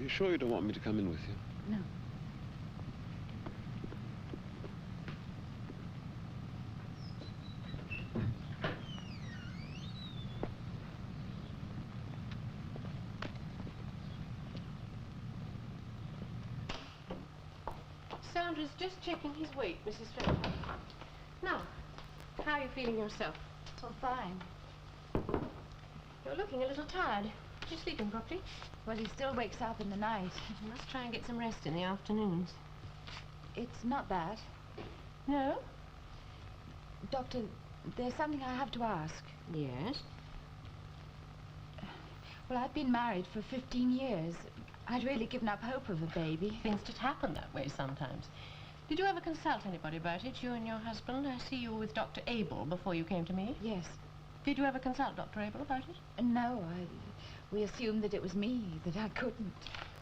you sure you don't want me to come in with you? No. Sandra's just checking his weight, Mrs. Fletcher. Now, how are you feeling yourself? Oh, fine. You're looking a little tired. Are you sleeping properly? Well, he still wakes up in the night. You must try and get some rest in the afternoons. It's not that. No? Doctor, there's something I have to ask. Yes? Well, I've been married for 15 years. I'd really given up hope of a baby. Things just happen that way sometimes. Did you ever consult anybody about it, you and your husband? I see you were with Dr. Abel before you came to me. Yes. Did you ever consult Dr. Abel about it? No, we assumed that it was me, that I couldn't.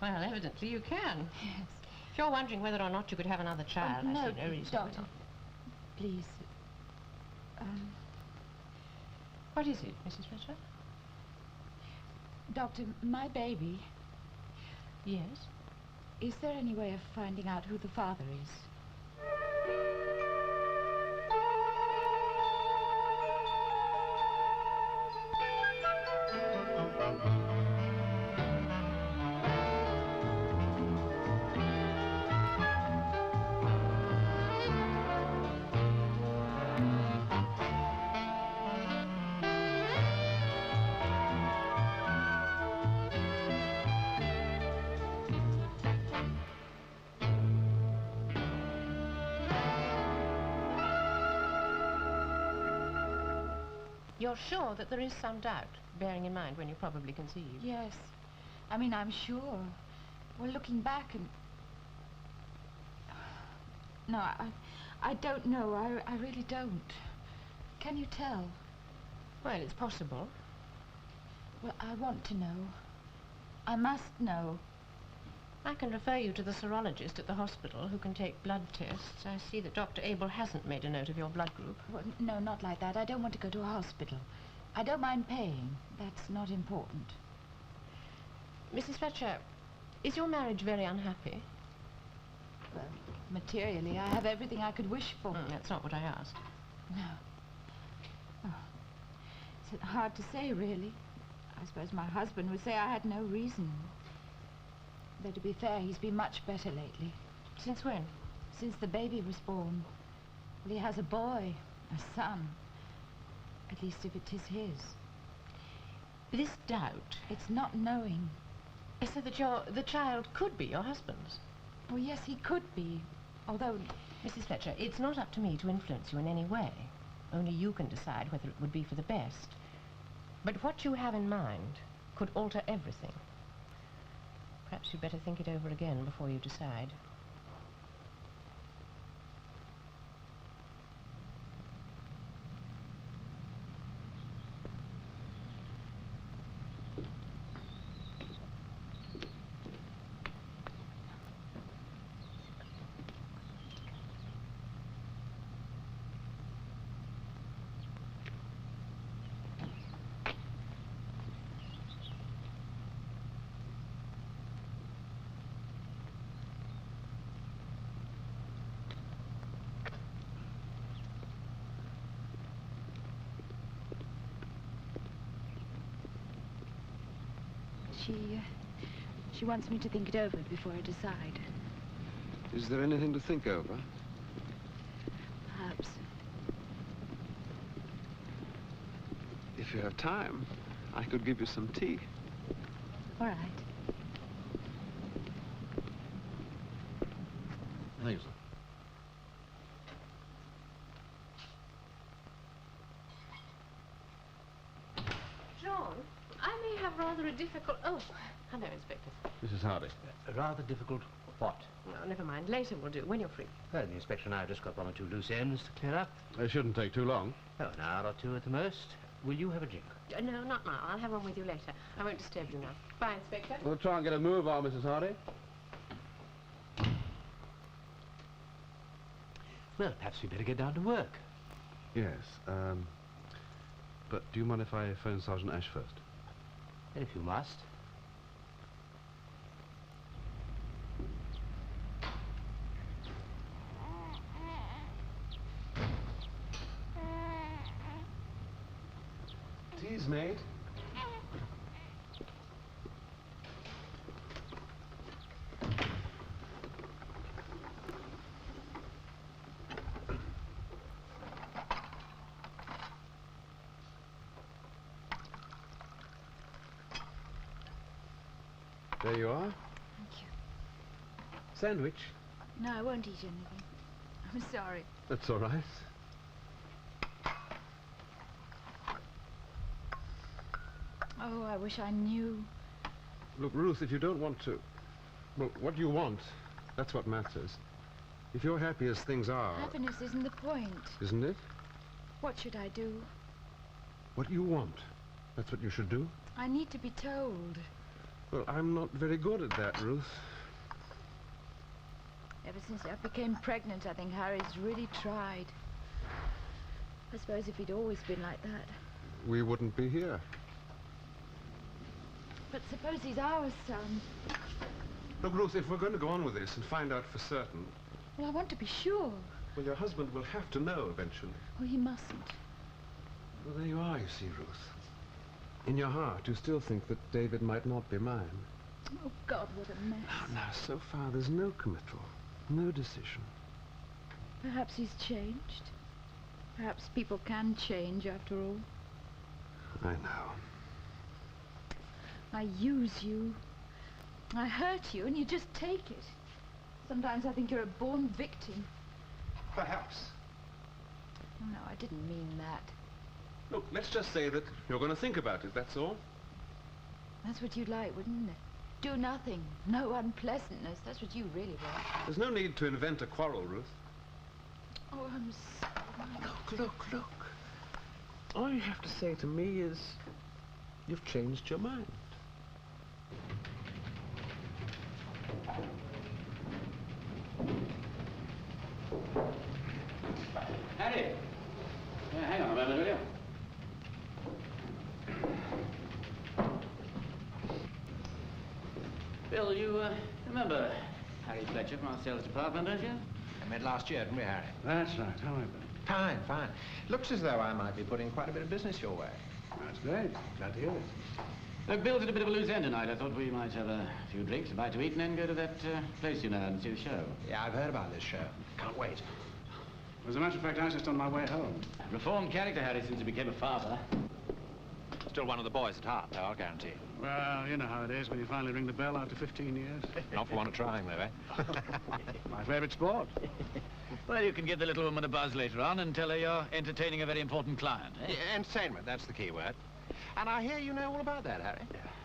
Well, evidently you can. Yes. If you're wondering whether or not you could have another child, I no, see no reason Doctor, why not. Please. What is it, Mrs. Fletcher? Doctor, my baby, Yes? is there any way of finding out who the father is? You're sure that there is some doubt, bearing in mind when you probably conceived? Yes. I mean, I'm sure. Well, looking back and... No, I don't know. I really don't. Can you tell? Well, it's possible. Well, I want to know. I must know. I can refer you to the serologist at the hospital who can take blood tests. I see that Dr. Abel hasn't made a note of your blood group. Well, no, not like that. I don't want to go to a hospital. I don't mind paying. That's not important. Mrs. Fletcher, is your marriage very unhappy? Well, materially, I have everything I could wish for. That's not what I asked. No. Oh. It's hard to say, really. I suppose my husband would say I had no reason. Though, to be fair, he's been much better lately. Since when? Since the baby was born. Well, he has a boy, a son. At least if it is his. This doubt. It's not knowing. So that the child could be your husband's? Well, yes, he could be. Although... Mrs. Fletcher, it's not up to me to influence you in any way. Only you can decide whether it would be for the best. But what you have in mind could alter everything. Perhaps you'd better think it over again before you decide. She wants me to think it over before I decide. Is there anything to think over? Perhaps. If you have time, I could give you some tea. All right. Thanks. John, I may have rather a difficult... Oh, hello, Inspector. Mrs. Hardy. Rather difficult what? No, never mind. Later will do, when you're free. Well, the inspector and I have just got one or two loose ends to clear up. It shouldn't take too long. Oh, an hour or two at the most. Will you have a drink? No, not now. I'll have one with you later. I won't disturb you now. Bye, Inspector. We'll try and get a move on, Mrs. Hardy. Well, perhaps we'd better get down to work. Yes, but do you mind if I phone Sergeant Ash first? And if you must. Tea's made. There you are. Thank you. Sandwich. No, I won't eat anything. I'm sorry. That's all right. Oh, I wish I knew. Look, Ruth, if you don't want to... Well, what you want, that's what matters. If you're happy as things are... Happiness isn't the point. Isn't it? What should I do? What you want. That's what you should do. I need to be told. Well, I'm not very good at that, Ruth. Ever since I became pregnant, I think Harry's really tried. I suppose if he'd always been like that. We wouldn't be here. But suppose he's our son. Look, Ruth, if we're going to go on with this and find out for certain... Well, I want to be sure. Well, your husband will have to know eventually. Well, he mustn't. Well, there you are, you see, Ruth. In your heart, you still think that David might not be mine. Oh, God, what a mess. Now, so far, there's no committal, no decision. Perhaps he's changed. Perhaps people can change, after all. I know. I use you. I hurt you, and you just take it. Sometimes I think you're a born victim. Perhaps. Oh, no, I didn't mean that. Look, let's just say that you're going to think about it, that's all. That's what you'd like, wouldn't it? Do nothing. No unpleasantness. That's what you really want. There's no need to invent a quarrel, Ruth. Oh, I'm sorry. Look. All you have to say to me is, you've changed your mind. Harry! Yeah, hang on a moment, will you? Bill, you remember Harry Fletcher from our sales department, don't you? I met last year, didn't we, Harry? That's right. How have you been? Fine. Looks as though I might be putting quite a bit of business your way. That's great. Glad to hear it. Look, Bill's at a bit of a loose end tonight. I thought we might have a few drinks, a bite to eat, and then go to that place, you know, and see the show. Yeah, I've heard about this show. Can't wait. As a matter of fact, I was just on my way home. Reformed character, Harry, since he became a father. Still one of the boys at heart, though, I'll guarantee. Well, you know how it is when you finally ring the bell after 15 years. Not for want of trying, though, eh? My favourite sport. Well, you can give the little woman a buzz later on and tell her you're entertaining a very important client, eh? Yeah, entertainment, that's the key word. And I hear you know all about that, Harry.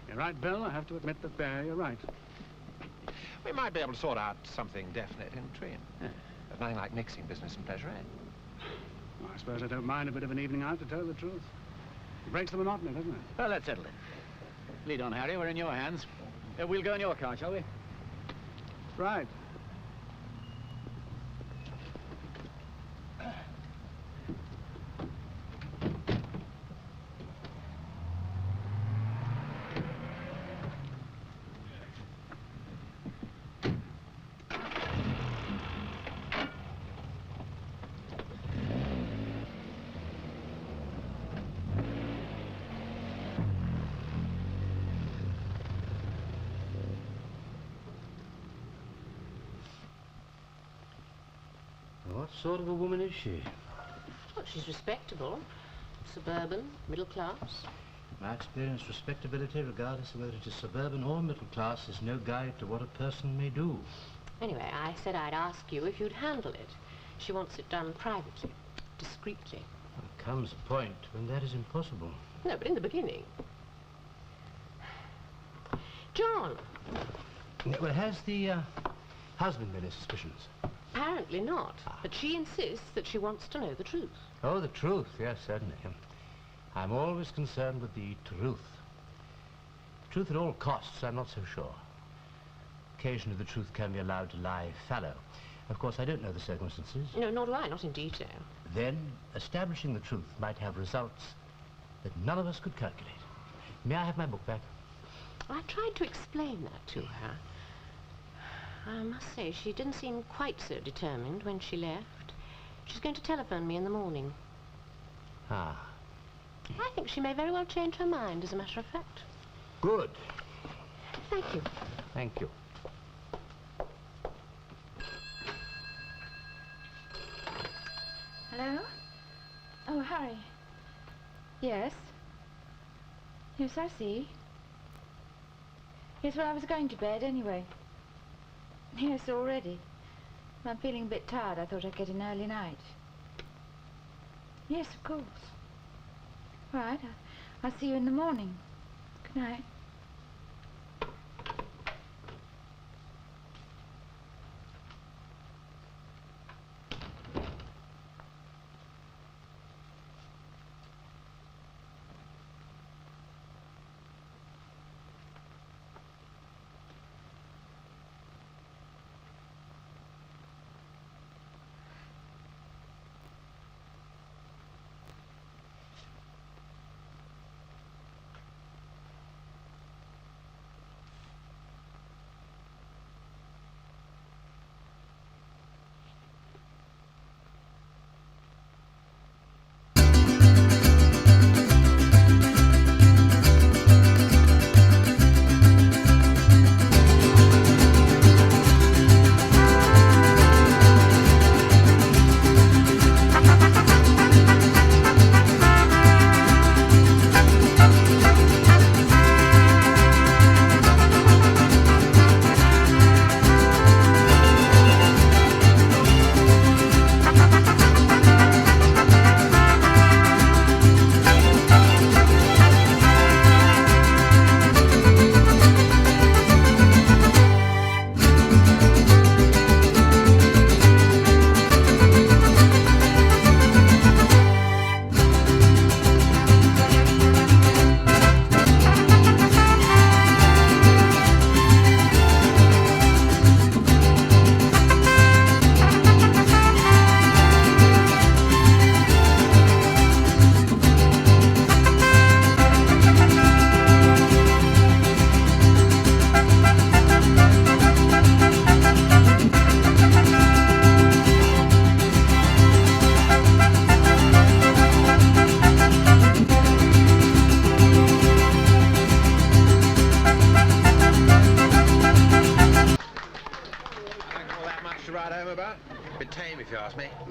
You're right, Bill. I have to admit that you're right. We might be able to sort out something definite in between. Yeah. There's nothing like mixing business and pleasure, eh? Well, I suppose I don't mind a bit of an evening out, to tell the truth. It breaks the monotony, doesn't it? Well, let's settle it. Lead on, Harry. We're in your hands. We'll go in your car, shall we? Right. What sort of a woman is she? Well, she's respectable. Suburban, middle class. My experience, respectability, regardless of whether it is suburban or middle class, is no guide to what a person may do. Anyway, I said I'd ask you if you'd handle it. She wants it done privately, discreetly. There comes a point when that is impossible. No, but in the beginning. John! Well, has the husband any suspicions? Apparently not, but she insists that she wants to know the truth. Oh, the truth, yes, certainly. I'm always concerned with the truth. Truth at all costs, I'm not so sure. Occasionally the truth can be allowed to lie fallow. Of course, I don't know the circumstances. No, nor do I, not in detail. Then, establishing the truth might have results that none of us could calculate. May I have my book back? I tried to explain that to her. I must say, she didn't seem quite so determined when she left. She's going to telephone me in the morning. Ah. I think she may very well change her mind, as a matter of fact. Good. Thank you. Thank you. Hello? Oh, Harry. Yes? Yes, I see. Yes, well, I was going to bed anyway. Yes, already. I'm feeling a bit tired. I thought I'd get an early night. Yes, of course. All right, I'll see you in the morning. Good night.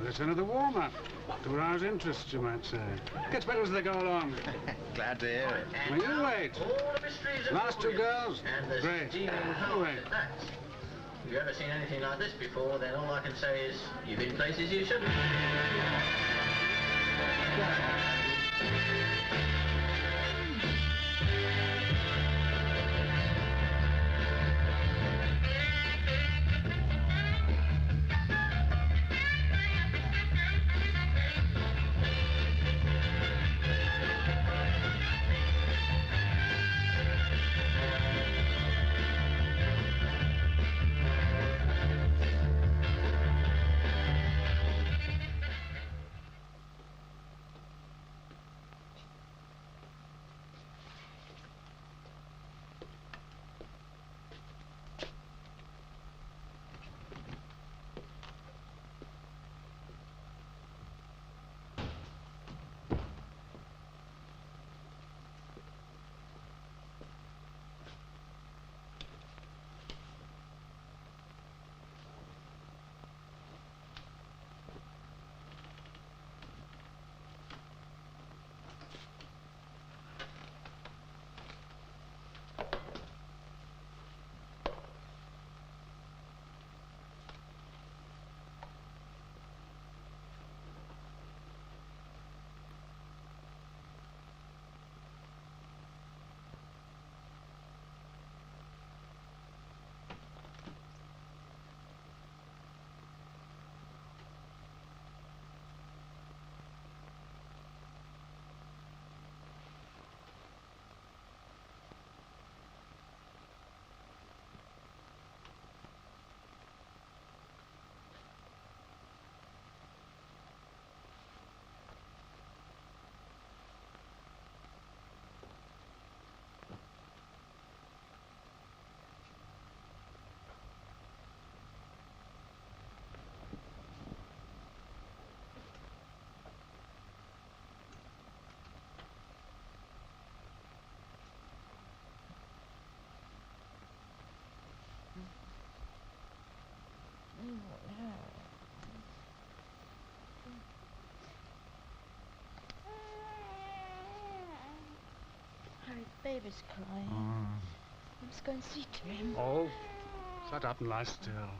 It's another warm-up to arouse interest, you might say. Gets better as they go along. Glad to hear it. Now, you wait. Last two girls, great. You wait. If you've ever seen anything like this before, then all I can say is you've been places you shouldn't. baby's crying. I must go and see to him. Oh, shut up and lie still.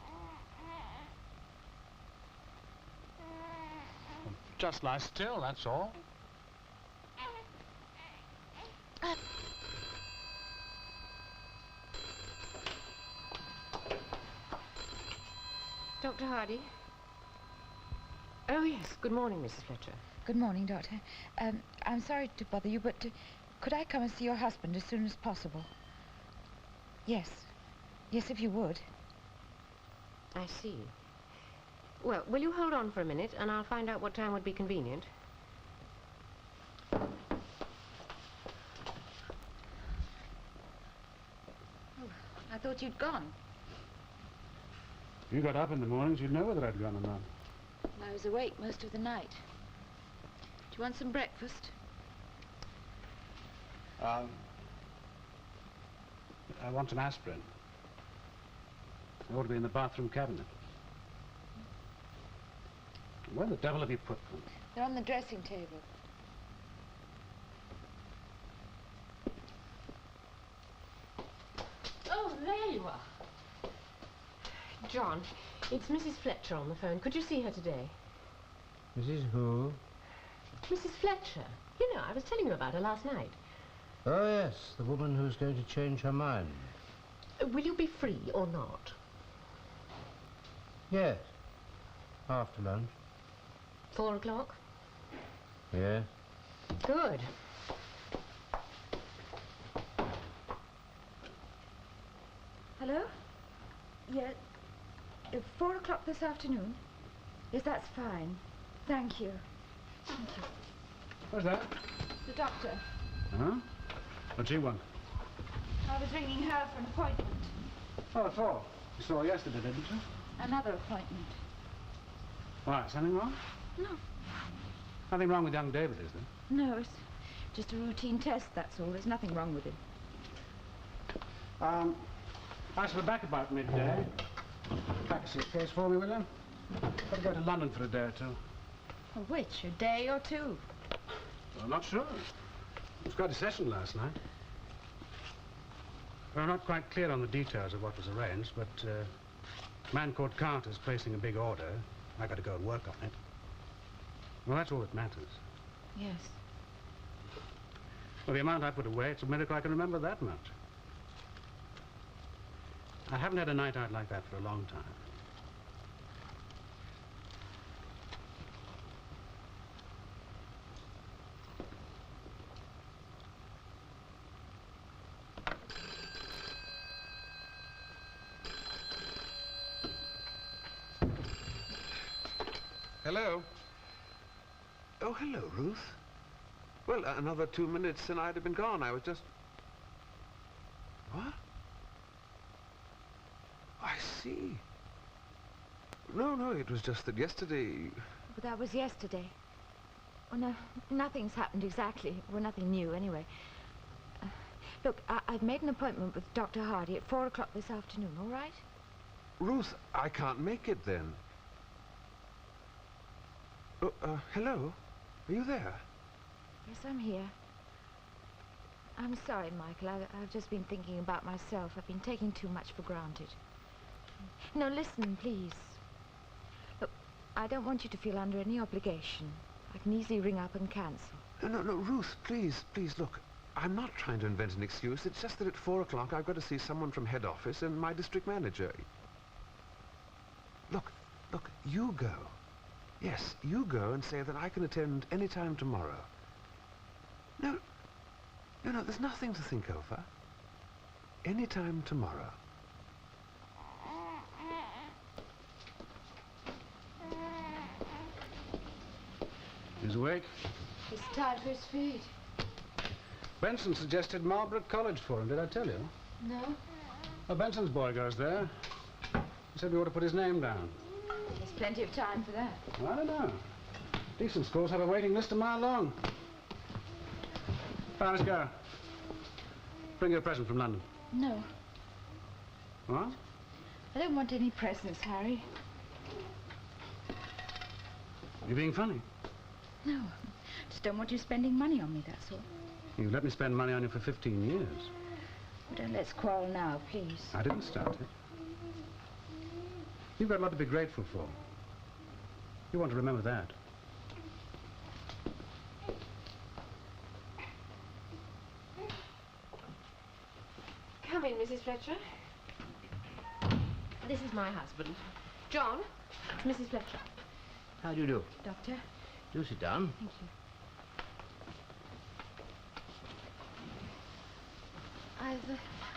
Just lie still, that's all. Dr. Hardy? Oh, yes. Good morning, Mrs. Fletcher. Good morning, Doctor. I'm sorry to bother you, but could I come and see your husband as soon as possible? Yes. Yes, if you would. I see. Well, will you hold on for a minute, and I'll find out what time would be convenient? Oh, I thought you'd gone. If you got up in the mornings, you'd know whether I'd gone or not. I was awake most of the night. Do you want some breakfast? I want some aspirin. It ought to be in the bathroom cabinet. Where the devil have you put them? They're on the dressing table. Oh, there you are. John, it's Mrs. Fletcher on the phone. Could you see her today? Mrs. Who? Mrs. Fletcher. You know, I was telling you about her last night. Oh, yes, the woman who's going to change her mind. Will you be free or not? Yes. After lunch. 4 o'clock? Yes. Good. Hello? Yeah. 4 o'clock this afternoon? Yes, that's fine. Thank you. Thank you. What's that? The doctor. Huh? What's he want? I was ringing her for an appointment. Oh, at all. You saw her yesterday, didn't you? Another appointment. Why, something wrong? No. Nothing wrong with young David, is there? No, it's just a routine test, that's all. There's nothing wrong with him. I shall be back about midday. Pack a suitcase for me, will you? Got to go to London for a day or two. Well, which? A day or two? Well, I'm not sure. It was quite a session last night. Well, I'm not quite clear on the details of what was arranged, but a man called Carter's placing a big order. I got to go and work on it. Well, that's all that matters. Yes. Well, the amount I put away, it's a miracle I can remember that much. I haven't had a night out like that for a long time. Hello? Oh, hello, Ruth. Well, another 2 minutes and I'd have been gone. I was just... What? I see. No, it was just that yesterday... But that was yesterday. Oh, no, nothing's happened exactly. Well, nothing new, anyway. Look, I've made an appointment with Dr. Hardy at 4 o'clock this afternoon, all right? Ruth, I can't make it then. Oh, hello? Are you there? Yes, I'm here. I'm sorry, Michael. I've just been thinking about myself. I've been taking too much for granted. No, listen, please. Look, I don't want you to feel under any obligation. I can easily ring up and cancel. No, Ruth, please, look. I'm not trying to invent an excuse. It's just that at 4 o'clock I've got to see someone from head office and my district manager. Look, you go. Yes, you go and say that I can attend any time tomorrow. No, there's nothing to think over. Any time tomorrow. He's awake. He's tired for his feet. Benson suggested Marlborough College for him, did I tell you? No? Oh, Benson's boy goes there. He said we ought to put his name down. There's plenty of time for that. Well, I don't know. Decent schools have a waiting list a mile long. Fine, let's go. Bring you a present from London. No. What? I don't want any presents, Harry. You're being funny. No. Just don't want you spending money on me, that's all. You let me spend money on you for 15 years. Don't let's quarrel now, please. I didn't start it. You've got a lot to be grateful for. You want to remember that. Come in, Mrs. Fletcher. This is my husband. John, it's Mrs. Fletcher. How do you do? Doctor? Do sit down. Thank you.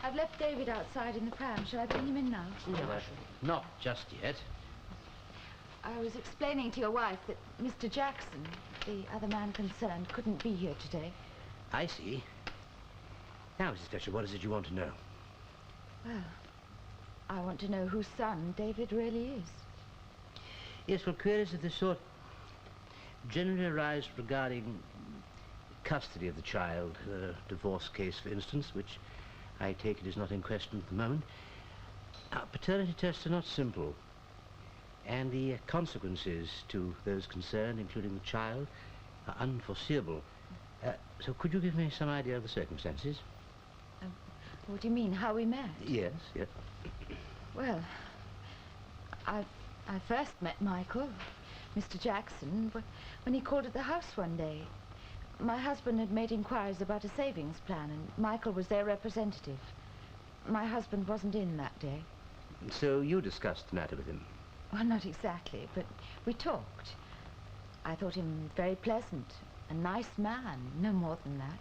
I've left David outside in the pram. Shall I bring him in now? No, not just yet. I was explaining to your wife that Mr. Jackson, the other man concerned, couldn't be here today. I see. Now, Mrs. Fletcher, what is it you want to know? Well, I want to know whose son David really is. Yes, well, queries of this sort generally arise regarding custody of the child, a divorce case, for instance, which I take it is not in question at the moment. Now, paternity tests are not simple, and the consequences to those concerned, including the child, are unforeseeable. So could you give me some idea of the circumstances? What do you mean, how we met? Yes, yes. Well, I first met Michael, Mr. Jackson, when he called at the house one day. My husband had made inquiries about a savings plan, and Michael was their representative. My husband wasn't in that day. So you discussed the matter with him? Well, not exactly, but we talked. I thought him very pleasant, a nice man, no more than that.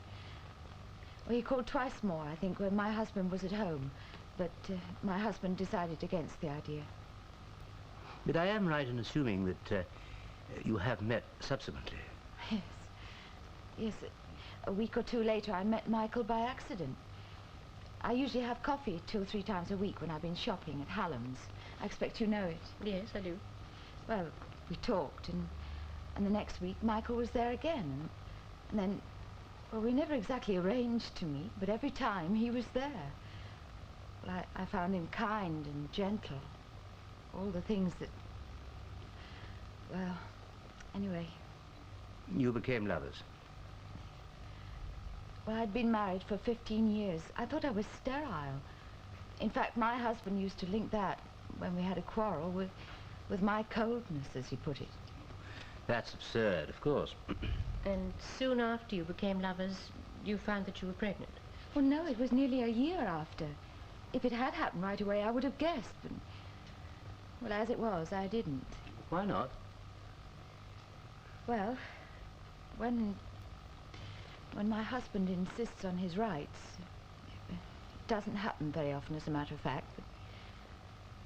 Well, he called twice more, I think, when my husband was at home, but my husband decided against the idea. But I am right in assuming that you have met subsequently. Yes. Yes, a week or two later I met Michael by accident. I usually have coffee 2 or 3 times a week when I've been shopping at Hallam's. I expect you know it. Yes, I do. Well, we talked, and the next week Michael was there again. And then, well, we never exactly arranged to meet, but every time he was there. Well, I found him kind and gentle. All the things that, well, anyway. You became lovers? Well, I'd been married for 15 years. I thought I was sterile. In fact, my husband used to link that, when we had a quarrel, with my coldness, as he put it. That's absurd, of course. And soon after you became lovers, you found that you were pregnant? Well, no, it was nearly a year after. If it had happened right away, I would have guessed. But, well, as it was, I didn't. Why not? Well, when my husband insists on his rights, it doesn't happen very often, as a matter of fact, but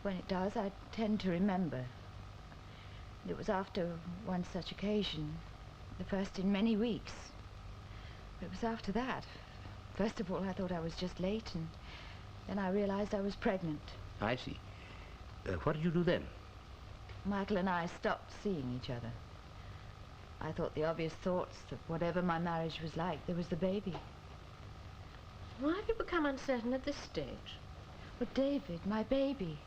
when it does, I tend to remember. It was after one such occasion, the first in many weeks. It was after that. First of all, I thought I was just late, and then I realized I was pregnant. I see. What did you do then? Michael and I stopped seeing each other. I thought the obvious thoughts that whatever my marriage was like, there was the baby. Why have you become uncertain at this stage? But David, my baby,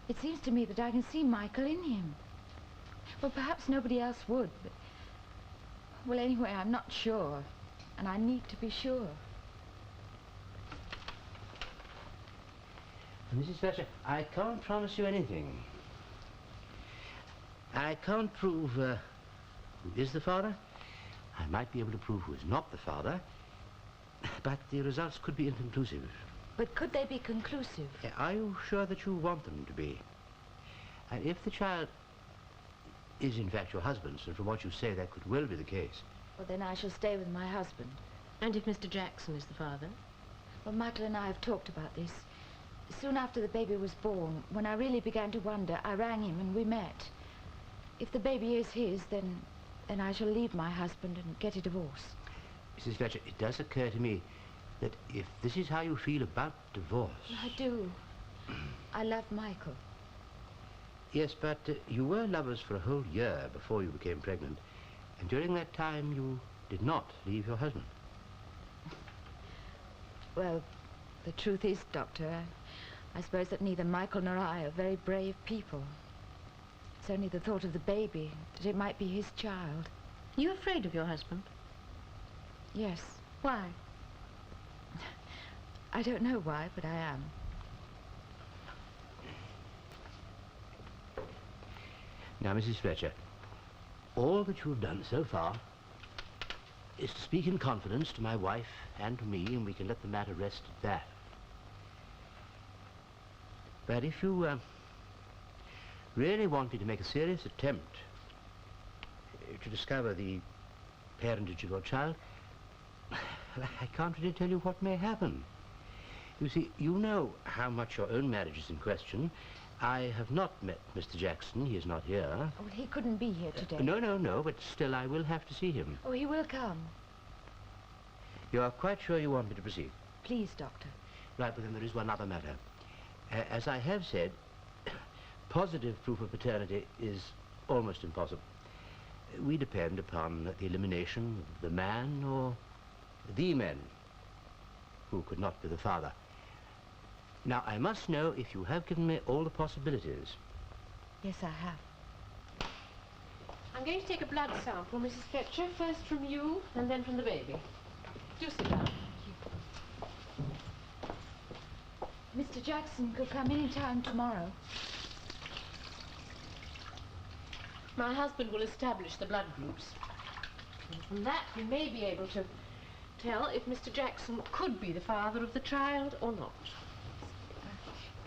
it seems to me that I can see Michael in him. Well, perhaps nobody else would, but... Well, anyway, I'm not sure, and I need to be sure. Mrs. Fletcher, I can't promise you anything. I can't prove who is the father. I might be able to prove who is not the father, but the results could be inconclusive. But could they be conclusive? Are you sure that you want them to be? And if the child is in fact your husband's, and from what you say that could well be the case. Well, then I shall stay with my husband. And if Mr. Jackson is the father? Well, Michael and I have talked about this. Soon after the baby was born, when I really began to wonder, I rang him and we met. If the baby is his, then I shall leave my husband and get a divorce. Mrs. Fletcher, it does occur to me that if this is how you feel about divorce... I do. I love Michael. Yes, but you were lovers for a whole year before you became pregnant, and during that time you did not leave your husband. Well, the truth is, Doctor, I suppose that neither Michael nor I are very brave people. It's only the thought of the baby, that it might be his child. You afraid of your husband? Yes. Why? I don't know why, but I am. Now, Mrs. Fletcher, all that you have done so far is to speak in confidence to my wife and to me, and we can let the matter rest at that. But if you really want me to make a serious attempt to discover the parentage of your child, I can't really tell you what may happen. You see, you know how much your own marriage is in question. I have not met Mr. Jackson. He is not here. Oh, he couldn't be here today. No, but still I will have to see him. Oh, he will come. You are quite sure you want me to proceed? Please, Doctor. Right, but then there is one other matter. As I have said, positive proof of paternity is almost impossible. We depend upon the elimination of the man or the men who could not be the father. Now, I must know if you have given me all the possibilities. Yes, I have. I'm going to take a blood sample, Mrs. Fletcher, first from you and then from the baby. Do sit down. Mr. Jackson could come any time tomorrow. My husband will establish the blood groups. And from that, we may be able to tell if Mr. Jackson could be the father of the child or not.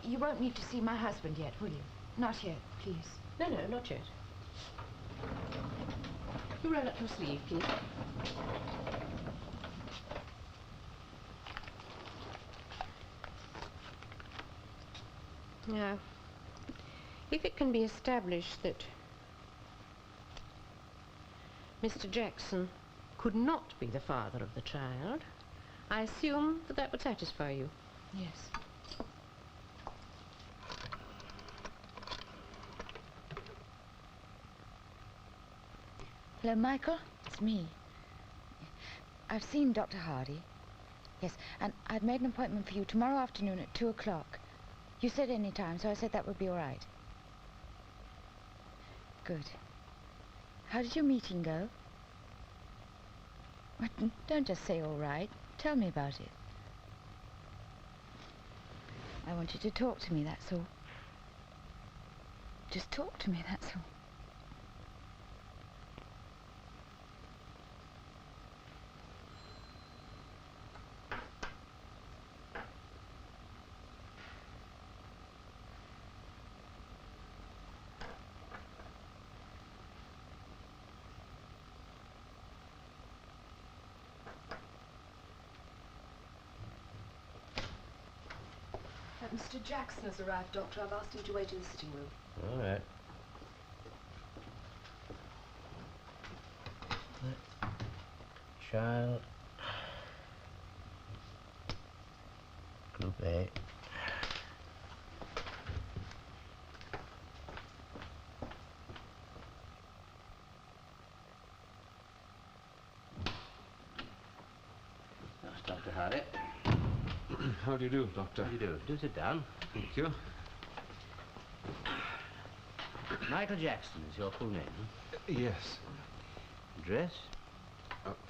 You won't need to see my husband yet, will you? Not yet, please. No, not yet. You roll up your sleeve, please. Now, if it can be established that Mr. Jackson could not be the father of the child, I assume that that would satisfy you. Yes. Hello, Michael. It's me. I've seen Dr. Hardy. Yes, and I've made an appointment for you tomorrow afternoon at 2 o'clock. You said any time, so I said that would be all right. Good. How did your meeting go? What, don't just say all right. Tell me about it. I want you to talk to me, that's all. Just talk to me, that's all. Mr. Jackson has arrived, Doctor. I've asked him to wait in the sitting room. All right. Child. Group A. That's Dr. Hardy. How do you do, Doctor? How do you do? Do sit down. Thank you. Michael Jackson is your full name? Yes. Address?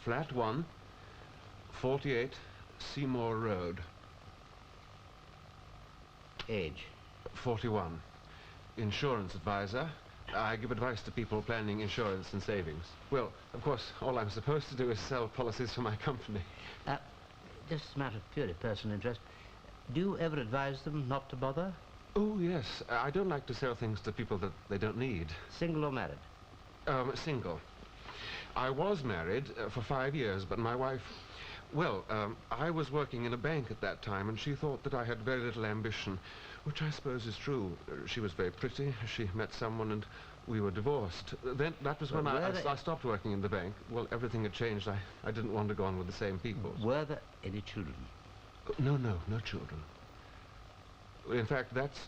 Flat 1, 48 Seymour Road. Age? 41. Insurance advisor. I give advice to people planning insurance and savings. Well, of course, all I'm supposed to do is sell policies for my company. Just a matter of purely personal interest. Do you ever advise them not to bother? Oh, yes. I don't like to sell things to people that they don't need. Single or married? Single. I was married for 5 years, but my wife... Well, I was working in a bank at that time, and she thought that I had very little ambition, which I suppose is true. She was very pretty. She met someone, and we were divorced. Then that was when I stopped working in the bank. Well, everything had changed. I didn't want to go on with the same people. Were there any children? No children. In fact, that's...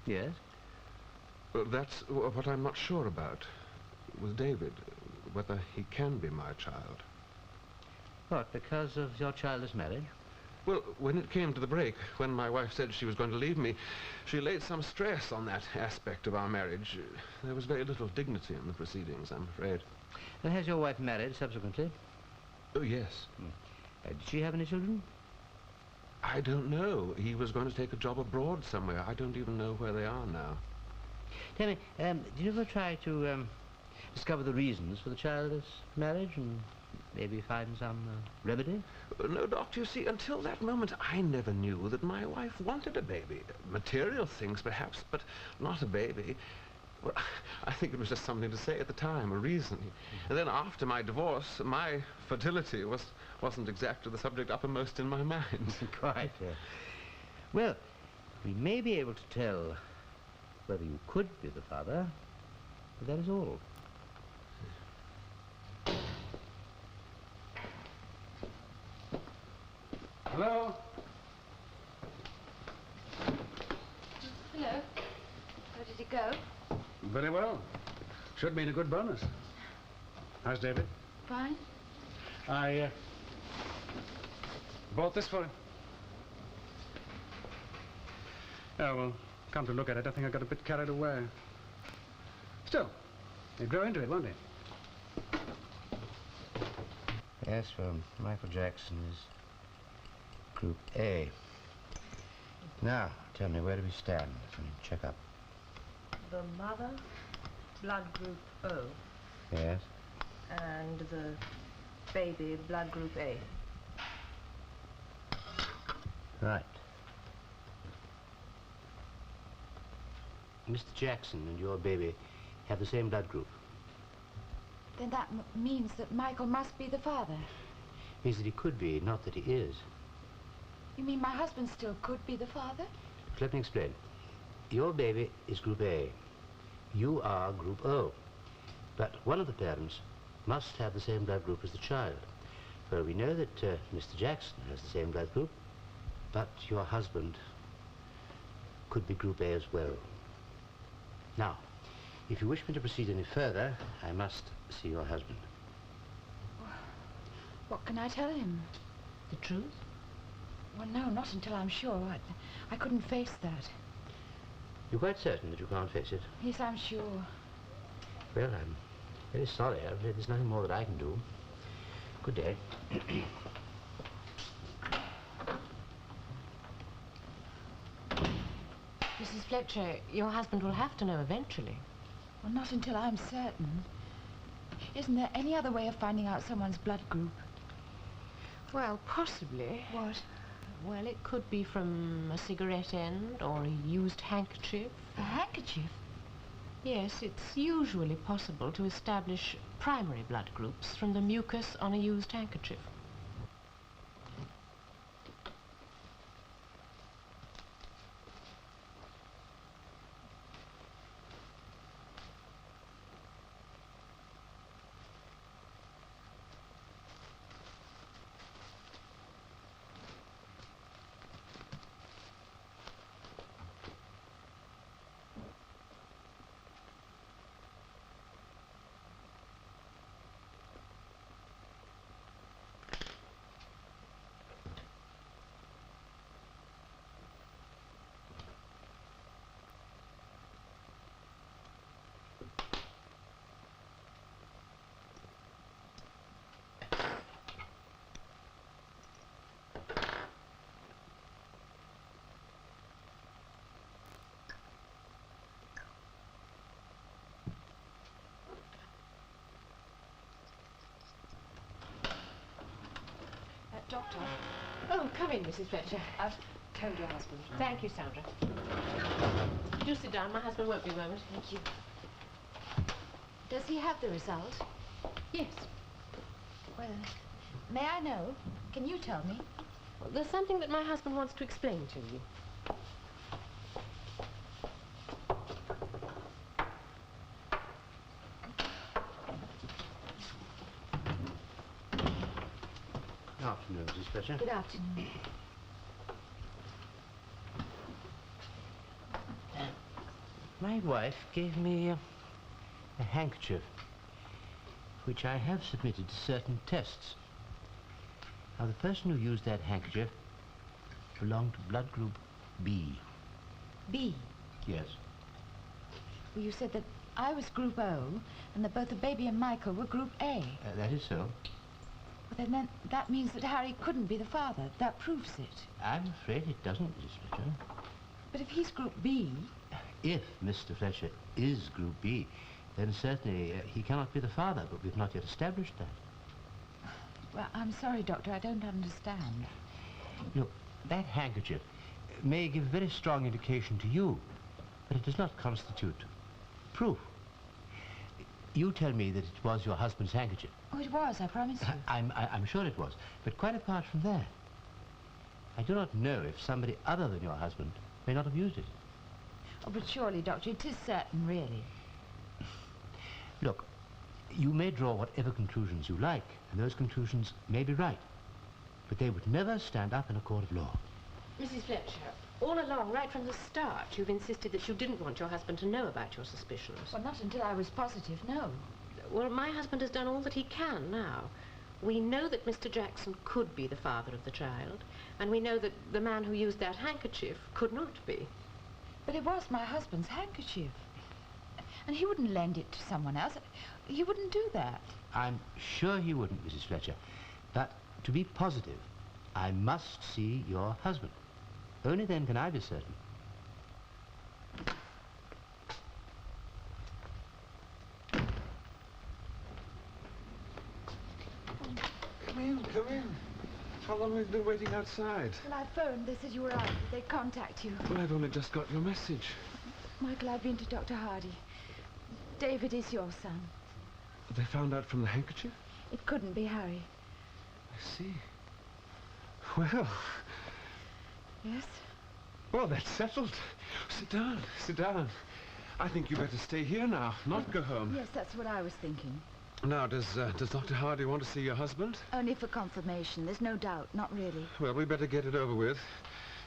Yes? That's what I'm not sure about with David, whether he can be my child. What, because of your childless marriage? Well, when it came to the break, when my wife said she was going to leave me, she laid some stress on that aspect of our marriage. There was very little dignity in the proceedings, I'm afraid. And has your wife married subsequently? Oh, yes. Did she have any children? I don't know. He was going to take a job abroad somewhere. I don't even know where they are now. Tell me, did you ever try to discover the reasons for the childless marriage and maybe find some remedy? No, Doctor, you see, until that moment, I never knew that my wife wanted a baby. Material things, perhaps, but not a baby. Well, I think it was just something to say at the time, a reason. And then after my divorce, my fertility wasn't exactly the subject uppermost in my mind. Quite. Well, we may be able to tell whether you could be the father, but that is all. Hello? Hello. How did it go? Very well. Should mean a good bonus. How's David? Fine. I bought this for him. Oh, well, come to look at it, I think I got a bit carried away. Still, he'd grow into it, won't he? Yes, well, Michael Jackson is Group A. Now, tell me, where do we stand? Let me check up. The mother, blood group O. Yes? And the baby, blood group A. Right. Mr. Jackson and your baby have the same blood group. Then that means that Michael must be the father. Means that he could be, not that he is. You mean my husband still could be the father? Let me explain. Your baby is Group A. You are Group O. But one of the parents must have the same blood group as the child. Well, we know that Mr. Jackson has the same blood group, but your husband could be Group A as well. Now, if you wish me to proceed any further, I must see your husband. What can I tell him? The truth? Well, no, not until I'm sure. I couldn't face that. You're quite certain that you can't face it? Yes, I'm sure. Well, I'm very sorry. There's nothing more that I can do. Good day. Mrs. Fletcher, your husband will have to know eventually. Well, not until I'm certain. Isn't there any other way of finding out someone's blood group? Well, possibly. What? Well, it could be from a cigarette end or a used handkerchief. A handkerchief? Yes, it's usually possible to establish primary blood groups from the mucus on a used handkerchief. Doctor, Oh, come in, Mrs. Fletcher. I've told your husband. Thank you, Sandra. Do sit down. My husband won't be a moment. Thank you. Does he have the result? Yes. Well, may I know? Can you tell me? Well, there's something that my husband wants to explain to you. Good afternoon, Mrs. Fletcher. Good afternoon. My wife gave me a handkerchief, which I have submitted to certain tests. Now, the person who used that handkerchief belonged to blood group B. B. Yes. Well, you said that I was Group O and that both the baby and Michael were Group A. That is so. Well, then that means that Harry couldn't be the father. That proves it. I'm afraid it doesn't, Mrs. Fletcher. But if he's Group B... If Mr. Fletcher is Group B, then certainly he cannot be the father, but we've not yet established that. Well, I'm sorry, Doctor, I don't understand. Look, that handkerchief may give a very strong indication to you, but it does not constitute proof. You tell me that it was your husband's handkerchief. Oh, it was, I promise you. I'm sure it was, but quite apart from that, I do not know if somebody other than your husband may not have used it. Oh, but surely, Doctor, it is certain, really. Look, you may draw whatever conclusions you like, and those conclusions may be right, but they would never stand up in a court of law. Mrs. Fletcher, all along, right from the start, you've insisted that you didn't want your husband to know about your suspicions. Well, not until I was positive, no. Well, my husband has done all that he can now. We know that Mr. Jackson could be the father of the child, and we know that the man who used that handkerchief could not be. But it was my husband's handkerchief. And he wouldn't lend it to someone else. He wouldn't do that. I'm sure he wouldn't, Mrs. Fletcher, but to be positive, I must see your husband. Only then can I be certain. Come in, come in. How long have you been waiting outside? Well, I phoned. They said you were out. They'd contact you. Well, I've only just got your message. Michael, I've been to Dr. Hardy. David is your son. They found out from the handkerchief? It couldn't be Harry. I see. Well... Yes? Well, that's settled. Sit down, sit down. I think you better stay here now, not go home. Yes, that's what I was thinking. Now, does Dr. Hardy want to see your husband? Only for confirmation. There's no doubt. Not really. Well, we better get it over with.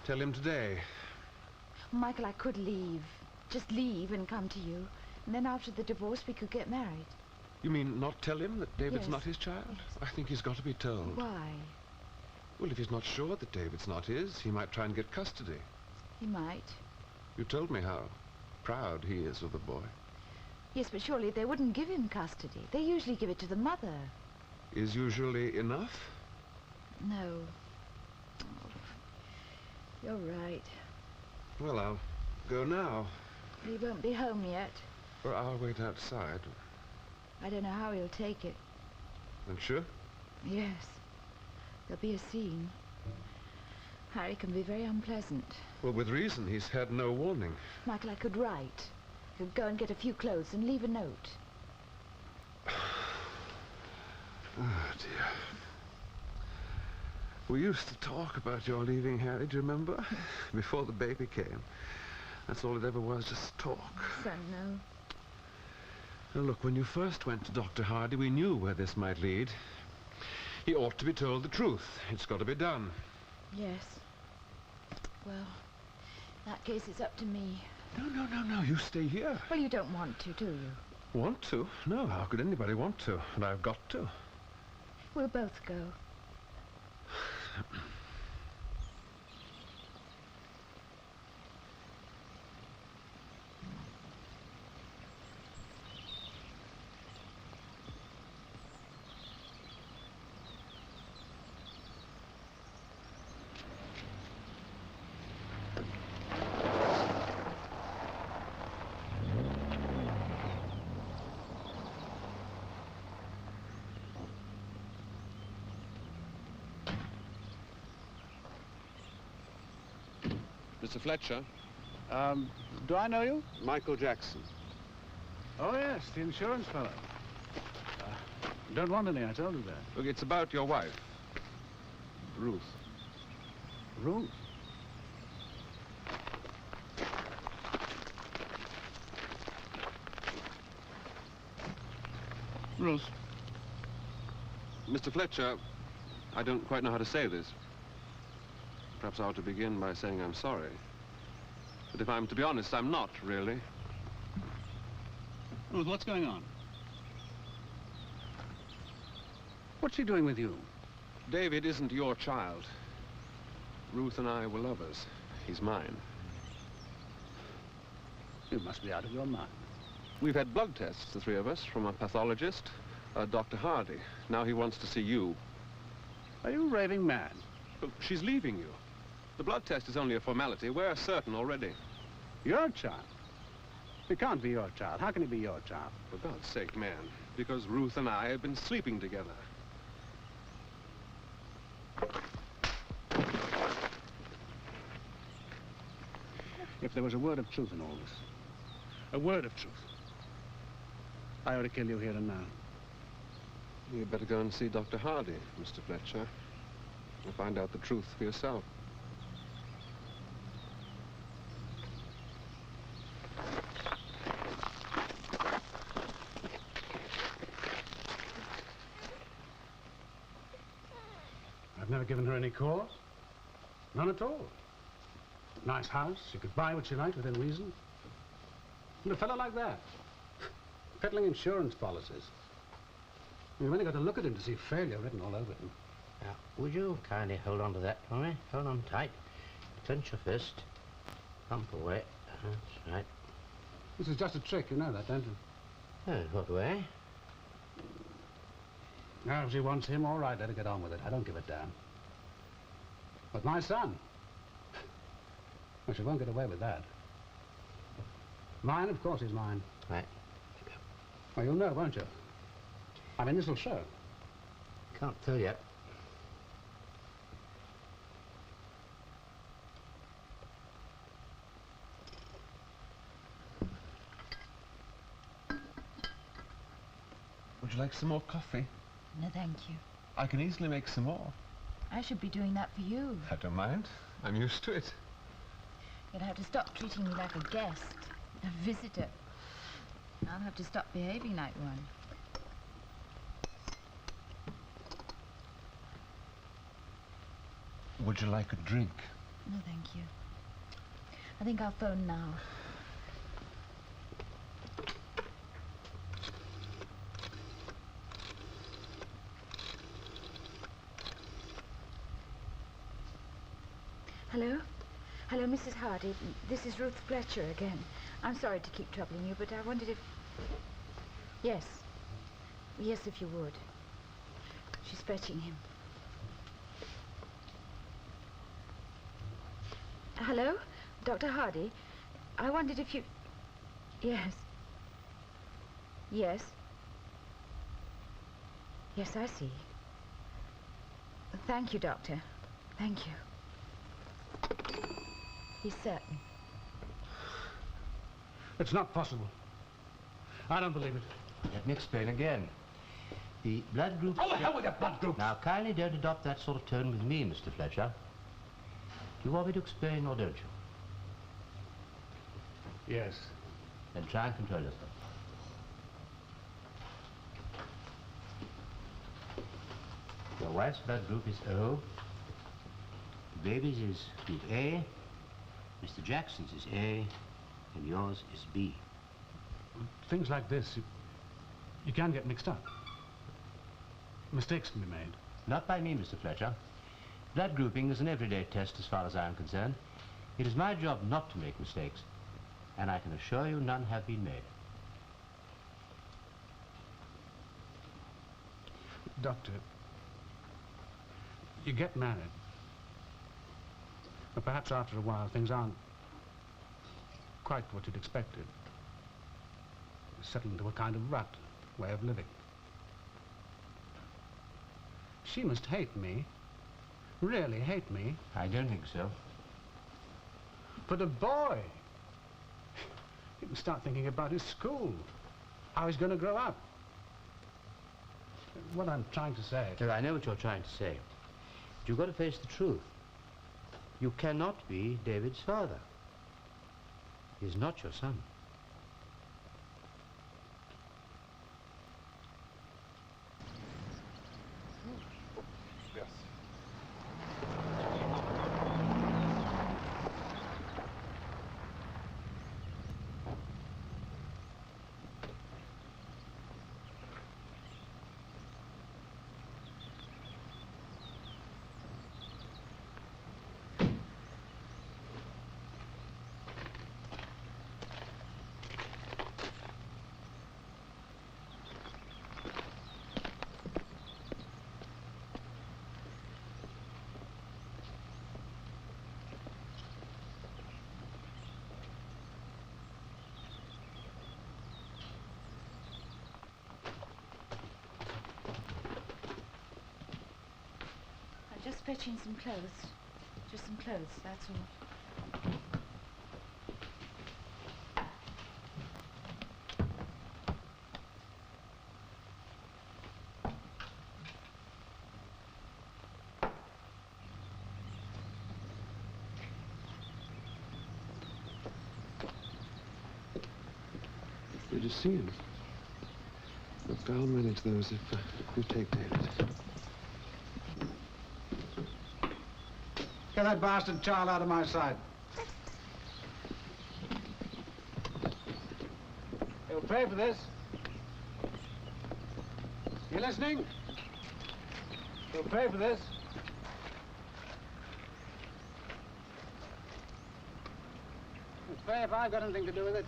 Tell him today. Michael, I could leave. Just leave and come to you. And then after the divorce, we could get married. You mean not tell him that David's Yes. not his child? Yes. I think he's got to be told. Why? Well, if he's not sure that David's not his, he might try and get custody. He might. You told me how proud he is of the boy. Yes, but surely they wouldn't give him custody. They usually give it to the mother. Is usually enough? No. Oh, you're right. Well, I'll go now. He won't be home yet. Or I'll wait outside. I don't know how he'll take it. I'm sure? Yes. There'll be a scene. Harry can be very unpleasant. Well, with reason. He's had no warning. Michael, I could write. I could go and get a few clothes and leave a note. Oh, dear. We used to talk about your leaving Harry, do you remember? Before the baby came. That's all it ever was, just talk. Son, no. Now, look, when you first went to Dr. Hardy, we knew where this might lead. He ought to be told the truth. It's got to be done. Yes. Well, in that case, it's up to me. No, you stay here. Well, you don't want to, do you? Want to? No, how could anybody want to? And I've got to. We'll both go. Mr. Fletcher. Do I know you? Michael Jackson. Oh, yes, the insurance fellow. Don't want any, I told you that. Look, it's about your wife, Ruth. Ruth? Ruth. Mr. Fletcher, I don't quite know how to say this. Perhaps I ought to begin by saying I'm sorry. But if I'm to be honest, I'm not, really. Ruth, what's going on? What's she doing with you? David isn't your child. Ruth and I were lovers. He's mine. You must be out of your mind. We've had blood tests, the three of us, from a pathologist, Dr. Hardy. Now he wants to see you. Are you raving mad? But she's leaving you. The blood test is only a formality. We're certain already. Your child? It can't be your child. How can it be your child? For God's sake, man. Because Ruth and I have been sleeping together. If there was a word of truth in all this, a word of truth, I ought to kill you here and now. You'd better go and see Dr. Hardy, Mr. Fletcher, and find out the truth for yourself. I've never given her any cause. None at all. Nice house, she could buy what she liked within reason. And a fellow like that, peddling insurance policies. We've only got to look at him to see failure written all over him. Now, would you kindly hold on to that for me? Hold on tight. Clench your fist. Pump away. That's right. This is just a trick, you know that, don't you? Oh, what way? Now, if she wants him, all right, let her get on with it. I don't give a damn. But my son, well, she won't get away with that. Mine, of course, is mine. Right. Well, you'll know, won't you? I mean, this'll show. Can't tell yet. Would you like some more coffee? No, thank you. I can easily make some more. I should be doing that for you. I don't mind. I'm used to it. You'll have to stop treating me like a guest, a visitor. I'll have to stop behaving like one. Would you like a drink? No, thank you. I think I'll phone now. Hello? Hello, Mrs. Hardy. This is Ruth Fletcher again. I'm sorry to keep troubling you, but I wondered if... Yes. Yes, if you would. She's fetching him. Hello? Dr. Hardy? I wondered if you... Yes. Yes. Yes, I see. Thank you, Doctor. Thank you. He's certain. It's not possible. I don't believe it. Let me explain again. The blood group... Oh, the hell with the blood group! Now, kindly don't adopt that sort of tone with me, Mr. Fletcher. Do you want me to explain or don't you? Yes. Then try and control yourself. Your wife's blood group is O. The baby's is group A. Mr. Jackson's is A. And yours is B. Things like this, you can get mixed up. Mistakes can be made. Not by me, Mr. Fletcher. Blood grouping is an everyday test as far as I am concerned. It is my job not to make mistakes, and I can assure you none have been made. Doctor, you get married. But perhaps after a while things aren't quite what you'd expected. You settle into a kind of rut, way of living. She must hate me. Really hate me. I don't think so. But a boy, he can start thinking about his school, how he's going to grow up. What I'm trying to say... Well, I know what you're trying to say. But you've got to face the truth. You cannot be David's father. He's not your son. Yes. just fetching some clothes. Just some clothes, that's all. You just see him. Look, I'll manage those if you take David. Get that bastard child out of my sight. He'll pay for this. You listening? He'll pay for this. It's fair if I've got anything to do with it.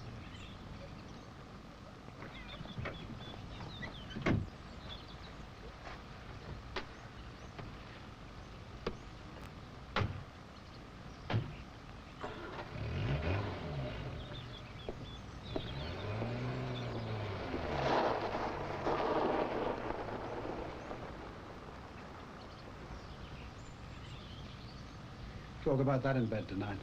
Talk about that in bed tonight.